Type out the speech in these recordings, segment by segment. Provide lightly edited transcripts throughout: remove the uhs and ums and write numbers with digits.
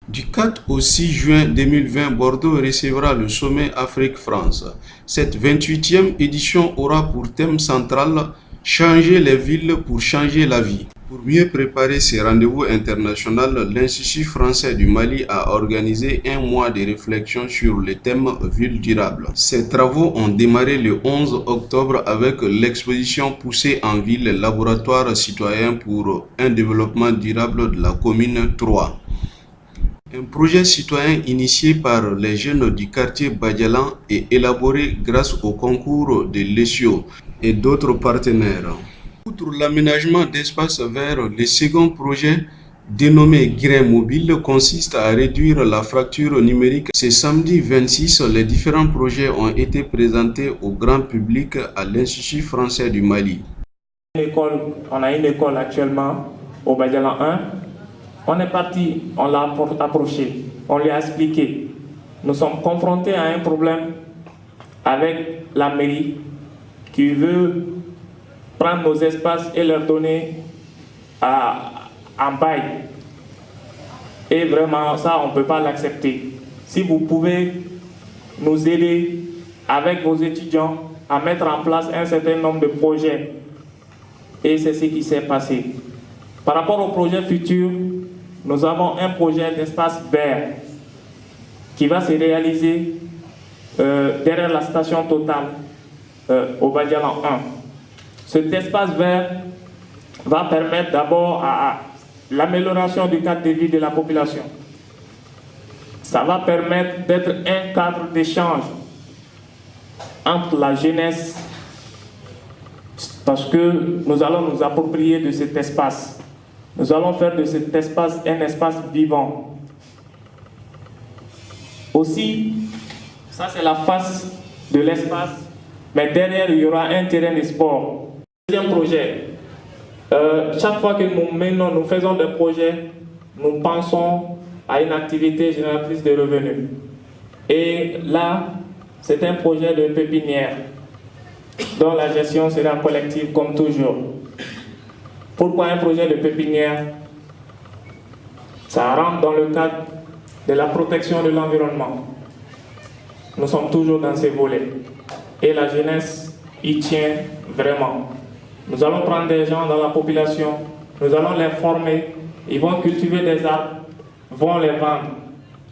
Du 4 au 6 juin 2020, Bordeaux recevra le sommet Afrique-France. Cette 28e édition aura pour thème central Changer les villes pour changer la vie. Pour mieux préparer ces rendez-vous internationaux, l'Institut français du Mali a organisé un mois de réflexion sur le thème Ville durable. Ces travaux ont démarré le 11 octobre avec l'exposition Poussée en ville, laboratoire citoyen pour un développement durable de la commune 3. Un projet citoyen initié par les jeunes du quartier Badialan et élaboré grâce au concours de l'ESIO et d'autres partenaires. Outre l'aménagement d'espaces verts, le second projet, dénommé Grain Mobile, consiste à réduire la fracture numérique. Ce samedi 26, les différents projets ont été présentés au grand public à l'Institut français du Mali. On a une école actuellement au Badialan 1. On est parti, on l'a approché, on lui a expliqué. Nous sommes confrontés à un problème avec la mairie qui veut prendre nos espaces et leur donner en bail. Et vraiment, ça, on ne peut pas l'accepter. Si vous pouvez nous aider avec vos étudiants à mettre en place un certain nombre de projets, et c'est ce qui s'est passé. Par rapport au projet futur, nous avons un projet d'espace vert qui va se réaliser derrière la station Total au Badialan 1. Cet espace vert va permettre d'abord à l'amélioration du cadre de vie de la population. Ça va permettre d'être un cadre d'échange entre la jeunesse, parce que nous allons nous approprier de cet espace. Nous allons faire de cet espace un espace vivant. Aussi, ça c'est la face de l'espace, mais derrière il y aura un terrain de sport. Deuxième projet, chaque fois que nous faisons des projets, nous pensons à une activité génératrice de revenus. Et là, c'est un projet de pépinière dont la gestion sera collective comme toujours. Pourquoi un projet de pépinière? Ça rentre dans le cadre de la protection de l'environnement. Nous sommes toujours dans ces volets. Et la jeunesse y tient vraiment. Nous allons prendre des gens dans la population, nous allons les former, ils vont cultiver des arbres, vont les vendre.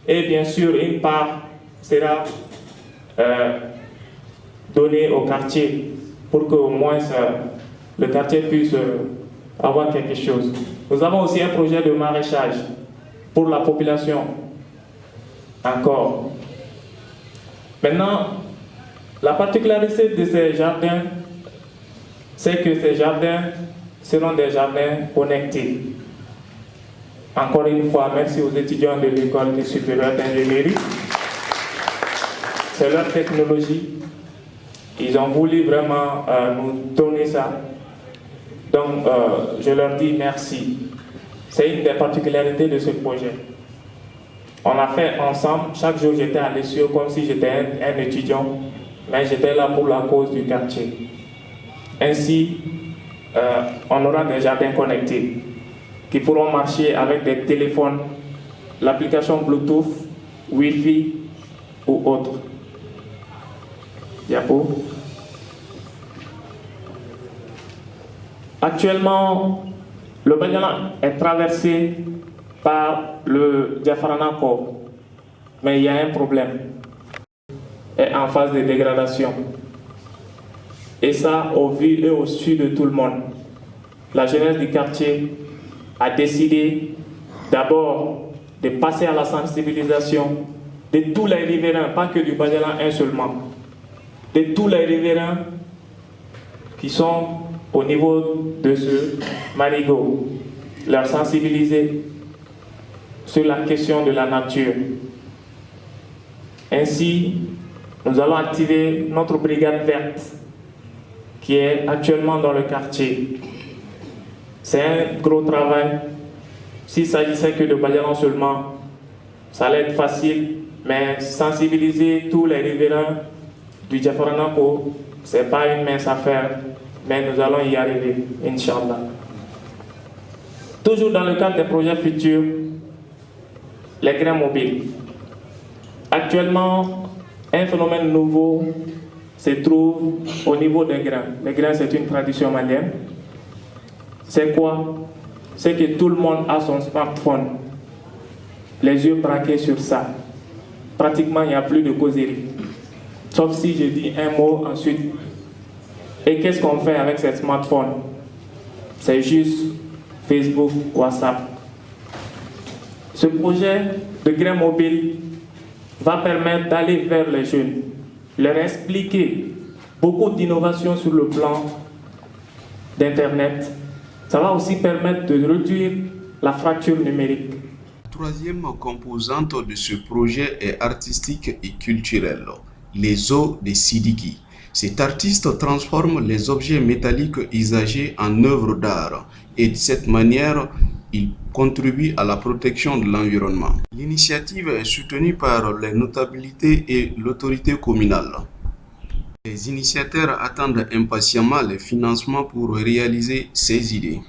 Et bien sûr, une part sera donnée au quartier pour qu'au moins le quartier puisse avoir quelque chose. Nous avons aussi un projet de maraîchage pour la population. Encore. Maintenant, la particularité de ces jardins, c'est que ces jardins seront des jardins connectés. Encore une fois, merci aux étudiants de l'école supérieure d'ingénierie. C'est leur technologie. Ils ont voulu vraiment nous donner ça. Donc, je leur dis merci. C'est une des particularités de ce projet. On a fait ensemble, chaque jour j'étais à l'ESIO comme si j'étais un étudiant, mais j'étais là pour la cause du quartier. Ainsi, on aura des jardins connectés qui pourront marcher avec des téléphones, l'application Bluetooth, Wi-Fi ou autre. Diapo. Actuellement, le Badialan est traversé par le Diafaranako, mais il y a un problème. Est en phase de dégradation. Et ça, au vu et au su de tout le monde. La jeunesse du quartier a décidé d'abord de passer à la sensibilisation de tous les riverains, pas que du Badialan 1 seulement, de tous les riverains qui sont au niveau de ce marigot, leur sensibiliser sur la question de la nature. Ainsi, nous allons activer notre brigade verte qui est actuellement dans le quartier. C'est un gros travail. S'il s'agissait que de Badialan seulement, ça allait être facile, mais sensibiliser tous les riverains du Diafaranako, ce n'est pas une mince affaire, mais nous allons y arriver, Inch'Allah. Toujours dans le cadre des projets futurs, les grains mobiles. Actuellement, un phénomène nouveau se trouve au niveau des grains. Les grains, c'est une tradition malienne. C'est quoi? C'est que tout le monde a son smartphone, les yeux braqués sur ça. Pratiquement, il n'y a plus de causerie. Sauf si je dis un mot ensuite. Et qu'est-ce qu'on fait avec ces smartphones? C'est juste Facebook, WhatsApp. Ce projet de grains mobiles va permettre d'aller vers les jeunes, leur expliquer beaucoup d'innovations sur le plan d'Internet. Ça va aussi permettre de réduire la fracture numérique. La troisième composante de ce projet est artistique et culturelle, les os de Sidiki. Cet artiste transforme les objets métalliques usagés en œuvres d'art et de cette manière, il contribue à la protection de l'environnement. L'initiative est soutenue par les notabilités et l'autorité communale. Les initiateurs attendent impatiemment les financements pour réaliser ces idées.